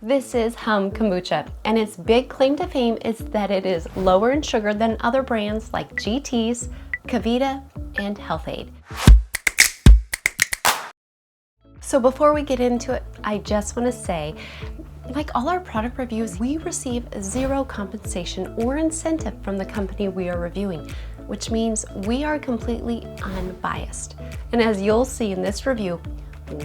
This is Humm Kombucha, and its big claim to fame is that it is lower in sugar than other brands like GTs, Kevita, and Health Ade. So before we get into it, I just want to say, like all our product reviews, we receive zero compensation or incentive from the company we are reviewing, which means we are completely unbiased. And as you'll see in this review,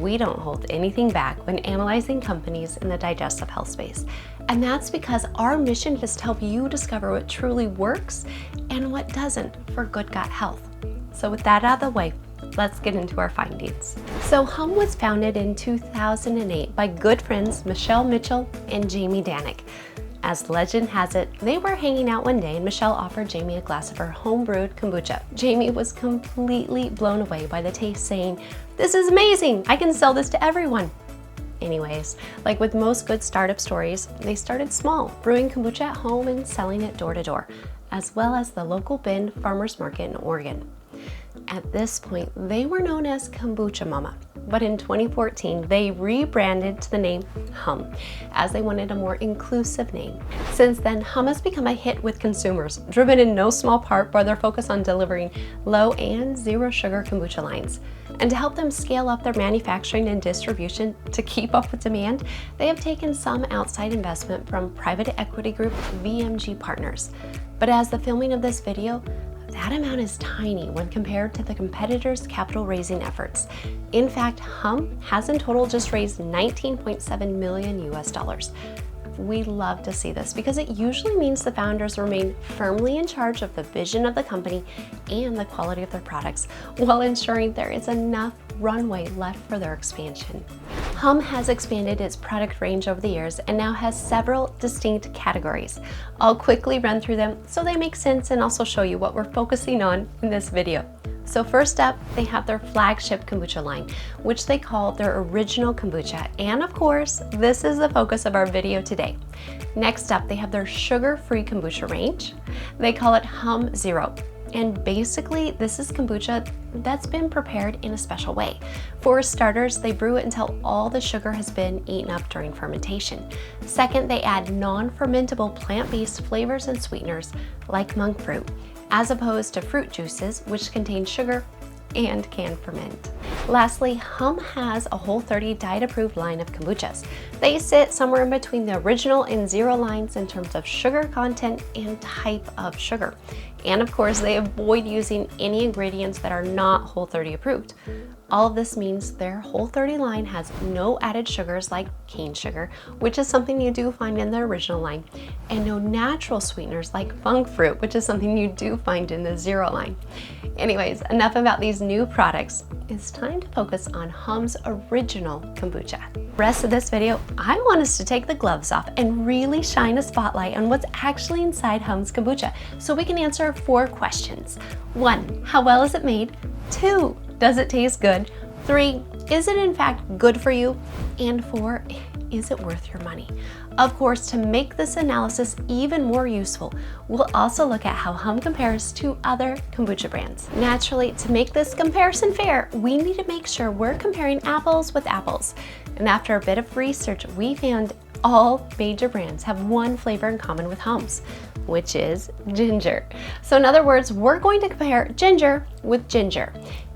we don't hold anything back when analyzing companies in the digestive health space. And that's because our mission is to help you discover what truly works and what doesn't for good gut health. So with that out of the way, let's get into our findings. So Humm was founded in 2008 by good friends Michelle Mitchell and Jamie Danek. As legend has it, they were hanging out one day and Michelle offered Jamie a glass of her home brewed kombucha. Jamie was completely blown away by the taste, saying, "This is amazing, I can sell this to everyone." Anyways, like with most good startup stories, they started small, brewing kombucha at home and selling it door to door, as well as the local Bend farmers market in Oregon. At this point, they were known as Kombucha Mama, but in 2014, they rebranded to the name Humm, as they wanted a more inclusive name. Since then, Humm has become a hit with consumers, driven in no small part by their focus on delivering low and zero sugar kombucha lines. And to help them scale up their manufacturing and distribution to keep up with demand, they have taken some outside investment from private equity group VMG Partners. But as the filming of this video, that amount is tiny when compared to the competitors' capital raising efforts. In fact, Humm has in total just raised $19.7 million US. We love to see this because it usually means the founders remain firmly in charge of the vision of the company and the quality of their products, while ensuring there is enough runway left for their expansion. Humm has expanded its product range over the years and now has several distinct categories. I'll quickly run through them so they make sense and also show you what we're focusing on in this video. So first up, they have their flagship kombucha line, which they call their Original Kombucha. And of course, this is the focus of our video today. Next up, they have their sugar-free kombucha range. They call it Humm Zero. And basically, this is kombucha that's been prepared in a special way. For starters, they brew it until all the sugar has been eaten up during fermentation. Second, they add non-fermentable plant-based flavors and sweeteners like monk fruit, as opposed to fruit juices, which contain sugar and can ferment. Lastly, Humm has a Whole30 diet-approved line of kombuchas. They sit somewhere in between the original and zero lines in terms of sugar content and type of sugar. And of course, they avoid using any ingredients that are not Whole30 approved. All of this means their Whole30 line has no added sugars like cane sugar, which is something you do find in the original line, and no natural sweeteners like monk fruit, which is something you do find in the zero line. Anyways, enough about these new products. It's time to focus on Humm's Original Kombucha. Rest of this video, I want us to take the gloves off and really shine a spotlight on what's actually inside Humm's kombucha so we can answer 4 questions. 1, how well is it made? 2, does it taste good? 3, is it in fact good for you? And 4, is it worth your money? Of course, to make this analysis even more useful, we'll also look at how Humm compares to other kombucha brands. Naturally, to make this comparison fair, we need to make sure we're comparing apples with apples. And after a bit of research, we found all major brands have one flavor in common with Humm's, which is ginger. So in other words, we're going to compare ginger with ginger.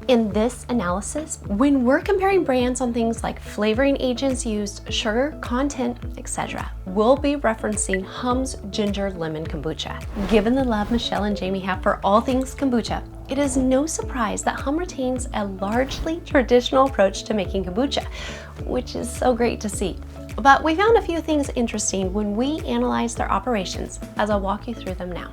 In this analysis, when we're comparing brands on things like flavoring agents used, sugar content, etc., we'll be referencing Humm's Ginger Lemon Kombucha. Given the love Michelle and Jamie have for all things kombucha, it is no surprise that Humm retains a largely traditional approach to making kombucha, which is so great to see. But we found a few things interesting when we analyzed their operations, as I'll walk you through them now.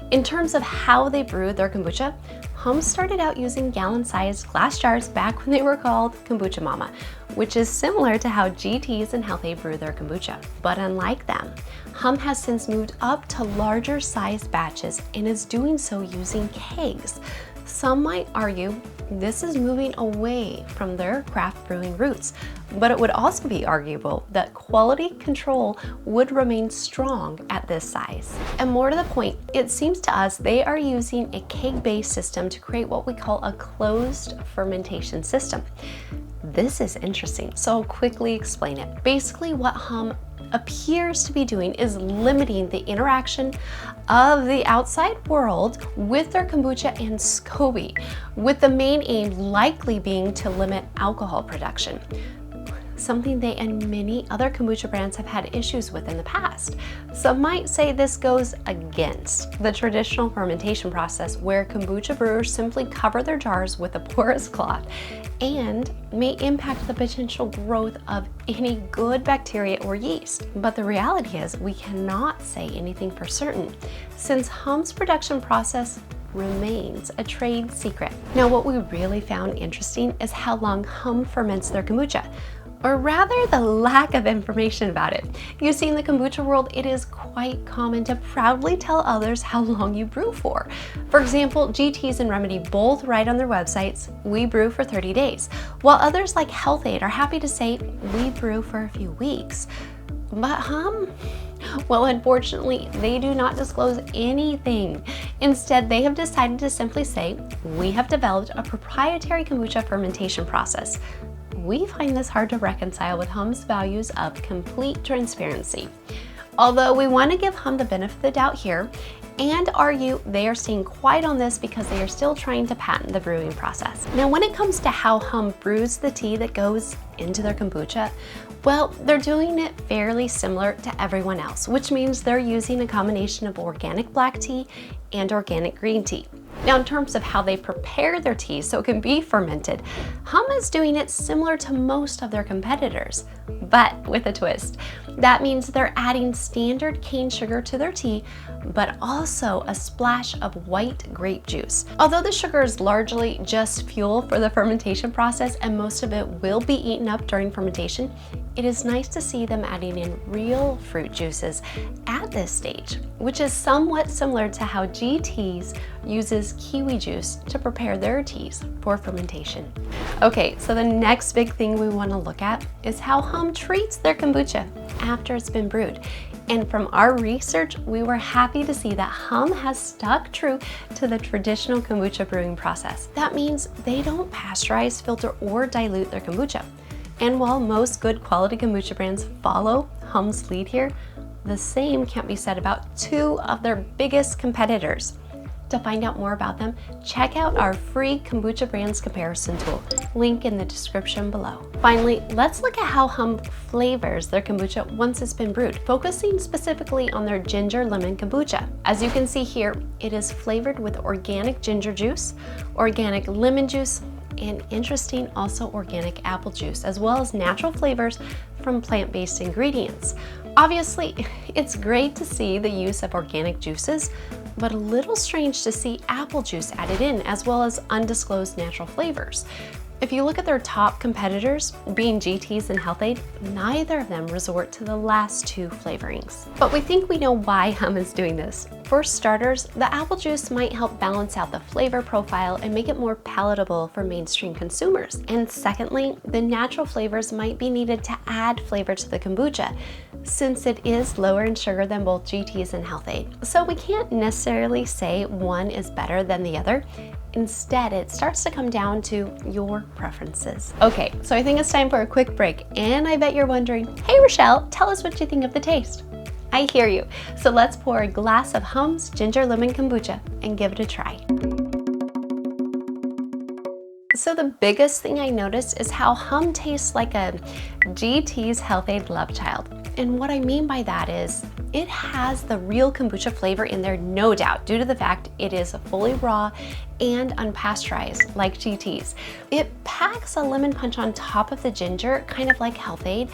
In terms of how they brewed their kombucha, Humm started out using gallon-sized glass jars back when they were called Kombucha Mama, which is similar to how GTs and Health Ade brew their kombucha. But unlike them, Humm has since moved up to larger sized batches and is doing so using kegs. Some might argue this is moving away from their craft brewing roots, but it would also be arguable that quality control would remain strong at this size. And more to the point, it seems to us they are using a keg-based system to create what we call a closed fermentation system. This is interesting, so I'll quickly explain it. Basically, what Humm appears to be doing is limiting the interaction of the outside world with their kombucha and SCOBY, with the main aim likely being to limit alcohol production, something they and many other kombucha brands have had issues with in the past. Some might say this goes against the traditional fermentation process, where kombucha brewers simply cover their jars with a porous cloth, and may impact the potential growth of any good bacteria or yeast. But the reality is we cannot say anything for certain, since Humm's production process remains a trade secret. Now, what we really found interesting is how long Humm ferments their kombucha, or rather the lack of information about it. You see, in the kombucha world, it is quite common to proudly tell others how long you brew for. For example, GTs and Remedy both write on their websites, "We brew for 30 days," while others like Health Ade are happy to say, "We brew for a few weeks." But Humm? Well, unfortunately, they do not disclose anything. Instead, they have decided to simply say, "We have developed a proprietary kombucha fermentation process." We find this hard to reconcile with Humm's values of complete transparency. Although we want to give Humm the benefit of the doubt here and argue they are staying quiet on this because they are still trying to patent the brewing process. Now, when it comes to how Humm brews the tea that goes into their kombucha, well, they're doing it fairly similar to everyone else, which means they're using a combination of organic black tea and organic green tea. Now, in terms of how they prepare their tea so it can be fermented, Humm is doing it similar to most of their competitors, but with a twist. That means they're adding standard cane sugar to their tea, but also a splash of white grape juice. Although the sugar is largely just fuel for the fermentation process and most of it will be eaten up during fermentation, it is nice to see them adding in real fruit juices at this stage, which is somewhat similar to how GTs uses kiwi juice to prepare their teas for fermentation. Okay, so the next big thing we want to look at is how Humm treats their kombucha after it's been brewed. And from our research, we were happy to see that Humm has stuck true to the traditional kombucha brewing process. That means they don't pasteurize, filter, or dilute their kombucha. And while most good quality kombucha brands follow Humm's lead here, the same can't be said about two of their biggest competitors. To find out more about them, check out our free kombucha brands comparison tool, link in the description below. Finally, let's look at how Humm flavors their kombucha once it's been brewed, focusing specifically on their ginger lemon kombucha. As you can see here, it is flavored with organic ginger juice, organic lemon juice, and interesting, also organic apple juice, as well as natural flavors from plant-based ingredients. Obviously, it's great to see the use of organic juices, but a little strange to see apple juice added in, as well as undisclosed natural flavors. If you look at their top competitors, being GTs and Health Ade, neither of them resort to the last two flavorings. But we think we know why Humm is doing this. For starters, the apple juice might help balance out the flavor profile and make it more palatable for mainstream consumers. And secondly, the natural flavors might be needed to add flavor to the kombucha, since it is lower in sugar than both GTs and Health Ade. So we can't necessarily say one is better than the other. Instead, it starts to come down to your preferences. Okay, so I think it's time for a quick break, and I bet you're wondering, hey Rochelle, tell us what you think of the taste. I hear you. So let's pour a glass of Humm's ginger lemon kombucha and give it a try. So the biggest thing I noticed is how Humm tastes like a GT's Health Ade love child. And what I mean by that is it has the real kombucha flavor in there, no doubt, due to the fact it is fully raw and unpasteurized like GT's. It packs a lemon punch on top of the ginger, kind of like Health Ade,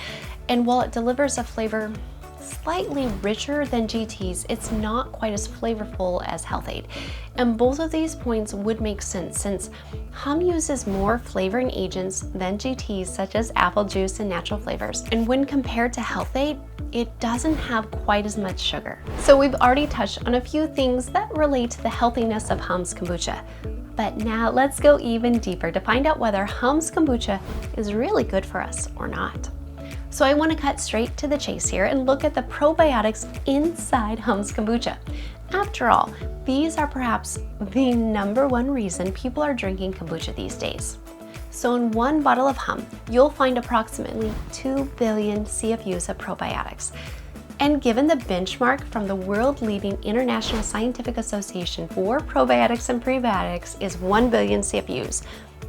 and while it delivers a flavor slightly richer than GT's, it's not quite as flavorful as Health Ade. And both of these points would make sense since Humm uses more flavoring agents than GT's, such as apple juice and natural flavors. And when compared to Health Ade, it doesn't have quite as much sugar. So we've already touched on a few things that relate to the healthiness of Humm's kombucha. But now let's go even deeper to find out whether Humm's kombucha is really good for us or not. So I want to cut straight to the chase here and look at the probiotics inside Humm's kombucha. After all, these are perhaps the #1 reason people are drinking kombucha these days. So in one bottle of Humm, you'll find approximately 2 billion CFUs of probiotics. And given the benchmark from the world-leading International Scientific Association for Probiotics and Prebiotics is 1 billion CFUs,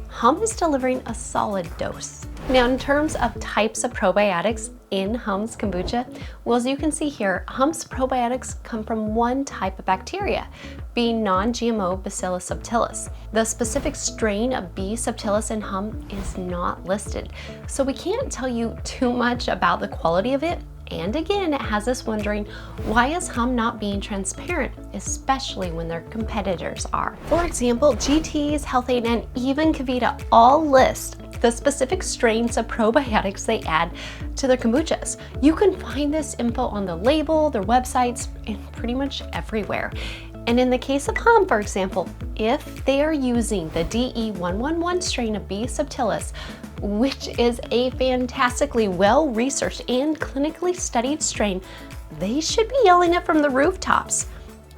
Humm is delivering a solid dose. Now, in terms of types of probiotics in Humm's kombucha, well, as you can see here, Humm's probiotics come from one type of bacteria, being non-GMO Bacillus subtilis. The specific strain of B. subtilis in Humm is not listed, so we can't tell you too much about the quality of it. And again, it has us wondering, why is Humm not being transparent, especially when their competitors are? For example, GTs, Health Ade, and even Kevita all list the specific strains of probiotics they add to their kombuchas. You can find this info on the label, their websites, and pretty much everywhere. And in the case of Humm, for example, if they are using the DE111 strain of B. subtilis, which is a fantastically well-researched and clinically studied strain, they should be yelling it from the rooftops.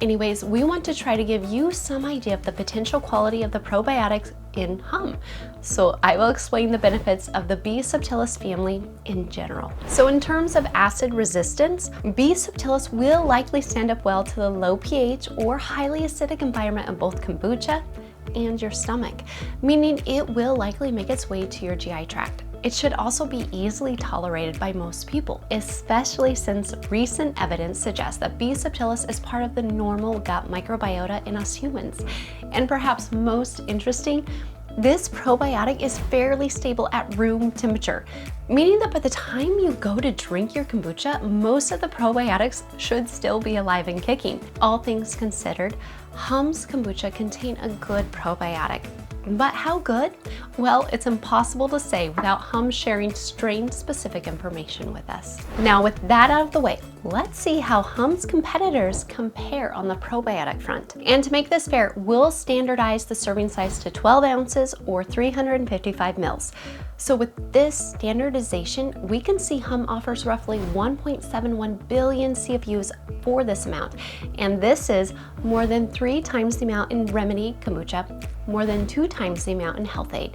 Anyways, we want to try to give you some idea of the potential quality of the probiotics in Humm. So I will explain the benefits of the B. subtilis family in general. So in terms of acid resistance, B. subtilis will likely stand up well to the low pH or highly acidic environment of both kombucha and your stomach, meaning it will likely make its way to your GI tract. It should also be easily tolerated by most people, especially since recent evidence suggests that B. subtilis is part of the normal gut microbiota in us humans. And perhaps most interesting, this probiotic is fairly stable at room temperature, meaning that by the time you go to drink your kombucha, most of the probiotics should still be alive and kicking. All things considered, Humm's kombucha contain a good probiotic. But how good? Well, it's impossible to say without Humm sharing strain-specific information with us. Now, with that out of the way, let's see how Humm's competitors compare on the probiotic front. And to make this fair, we'll standardize the serving size to 12 ounces or 355 mils. So with this standardization, we can see Humm offers roughly 1.71 billion CFUs for this amount. And this is more than 3 times the amount in Remedy Kombucha, more than 2 times the amount in Health Ade,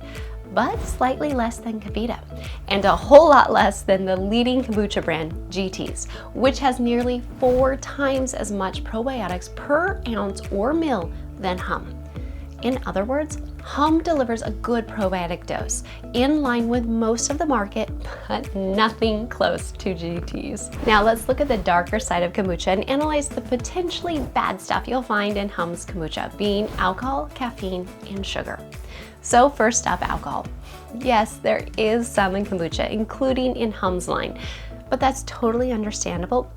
but slightly less than Kevita, and a whole lot less than the leading kombucha brand, GTs, which has nearly 4 times as much probiotics per ounce or mil than Humm. In other words, Humm delivers a good probiotic dose, in line with most of the market, but nothing close to GTs. Now let's look at the darker side of kombucha and analyze the potentially bad stuff you'll find in Humm's kombucha, being alcohol, caffeine, and sugar. So first up, alcohol. Yes, there is some in kombucha, including in Humm's line, but that's totally understandable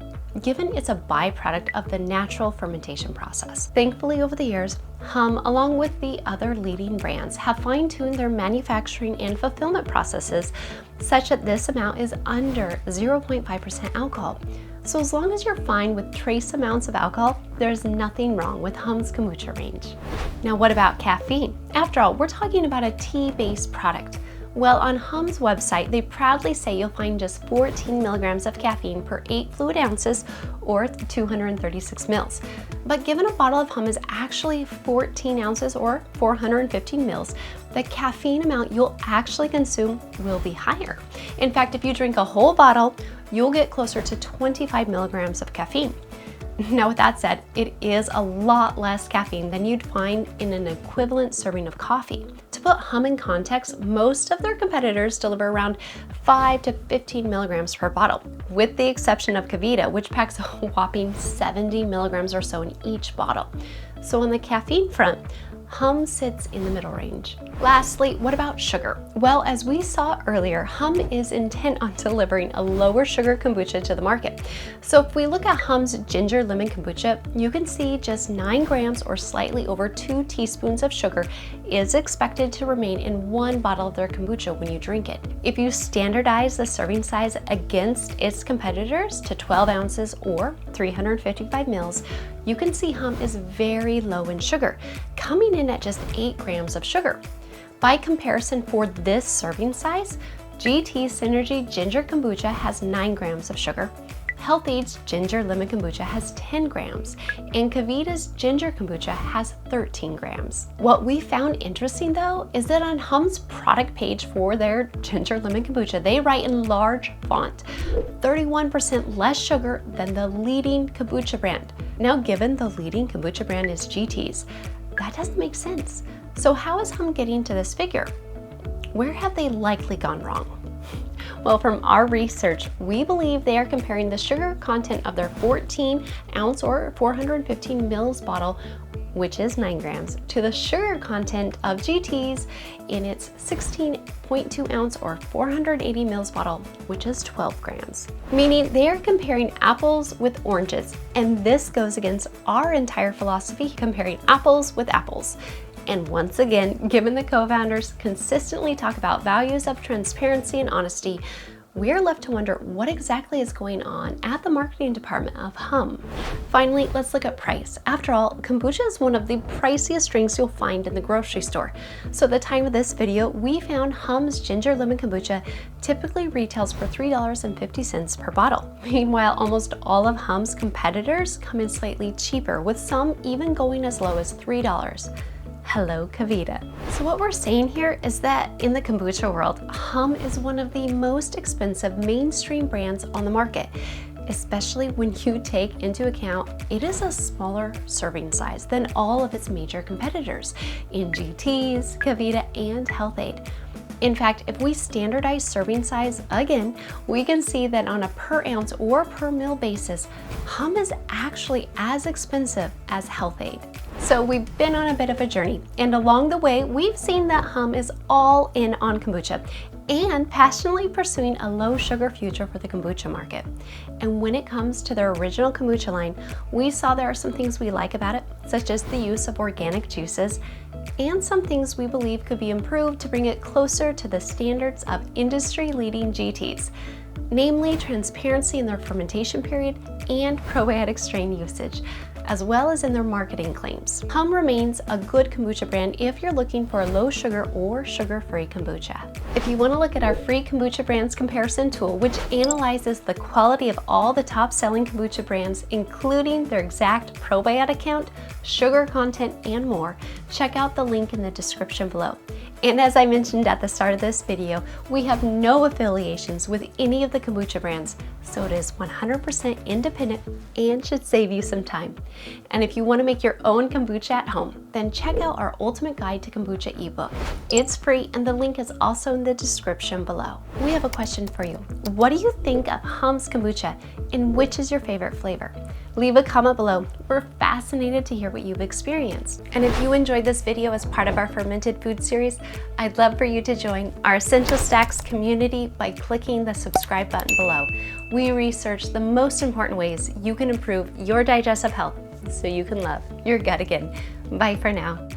given it's a byproduct of the natural fermentation process. Thankfully, over the years, Humm, along with the other leading brands, have fine-tuned their manufacturing and fulfillment processes such that this amount is under 0.5% alcohol. So as long as you're fine with trace amounts of alcohol, there's nothing wrong with Humm's kombucha range. Now, what about caffeine? After all, we're talking about a tea-based product. Well, on Humm's website, they proudly say you'll find just 14 milligrams of caffeine per 8 fluid ounces or 236 mils. But given a bottle of Humm is actually 14 ounces or 415 mils, the caffeine amount you'll actually consume will be higher. In fact, if you drink a whole bottle, you'll get closer to 25 milligrams of caffeine. Now, with that said, it is a lot less caffeine than you'd find in an equivalent serving of coffee. To put Humm in context, most of their competitors deliver around 5 to 15 milligrams per bottle, with the exception of Kevita, which packs a whopping 70 milligrams or so in each bottle. So on the caffeine front, Humm sits in the middle range. Lastly, what about sugar? Well, as we saw earlier, Humm is intent on delivering a lower sugar kombucha to the market. So if we look at Humm's ginger lemon kombucha, you can see just 9 grams or slightly over 2 teaspoons of sugar is expected to remain in one bottle of their kombucha when you drink it. If you standardize the serving size against its competitors to 12 ounces or 355 mils, you can see Humm is very low in sugar, coming in at just 8 grams of sugar. By comparison, for this serving size, GTs Synergy Ginger Kombucha has 9 grams of sugar. Health Ade's ginger lemon kombucha has 10 grams, and Kevita's ginger kombucha has 13 grams. What we found interesting though is that on Humm's product page for their ginger lemon kombucha, they write in large font, 31% less sugar than the leading kombucha brand. Now, given the leading kombucha brand is GTs, that doesn't make sense. So how is Humm getting to this figure? Where have they likely gone wrong? Well, from our research, we believe they are comparing the sugar content of their 14-ounce or 415 mils bottle, which is 9 grams, to the sugar content of GT's in its 16.2-ounce or 480 mils bottle, which is 12 grams. Meaning they are comparing apples with oranges, and this goes against our entire philosophy, comparing apples with apples. And once again, given the co-founders consistently talk about values of transparency and honesty, we're left to wonder what exactly is going on at the marketing department of Humm. Finally, let's look at price. After all, kombucha is one of the priciest drinks you'll find in the grocery store. So at the time of this video, we found Humm's ginger lemon kombucha typically retails for $3.50 per bottle. Meanwhile, almost all of Humm's competitors come in slightly cheaper, with some even going as low as $3. Hello, Kevita. So what we're saying here is that in the kombucha world, Humm is one of the most expensive mainstream brands on the market, especially when you take into account it is a smaller serving size than all of its major competitors in GTs, Kevita, and Health Ade. In fact, if we standardize serving size again, we can see that on a per ounce or per mil basis, Humm is actually as expensive as Health Ade. So we've been on a bit of a journey, and along the way, we've seen that Humm is all in on kombucha and passionately pursuing a low sugar future for the kombucha market. And when it comes to their original kombucha line, we saw there are some things we like about it, such as the use of organic juices, and some things we believe could be improved to bring it closer to the standards of industry-leading GTs, namely transparency in their fermentation period and probiotic strain usage, as well as in their marketing claims. Humm remains a good kombucha brand if you're looking for a low sugar or sugar-free kombucha. If you want to look at our free kombucha brands comparison tool, which analyzes the quality of all the top-selling kombucha brands, including their exact probiotic count, sugar content, and more, check out the link in the description below. And as I mentioned at the start of this video, we have no affiliations with any of the kombucha brands, so it is 100% independent and should save you some time. And if you want to make your own kombucha at home, then check out our Ultimate Guide to Kombucha ebook. It's free, and the link is also in the description below. We have a question for you. What do you think of Humm's kombucha, and which is your favorite flavor? Leave a comment below. We're fascinated to hear what you've experienced. And if you enjoyed this video as part of our fermented food series, I'd love for you to join our Essential Stacks community by clicking the subscribe button below. We research the most important ways you can improve your digestive health so you can love your gut again. Bye for now.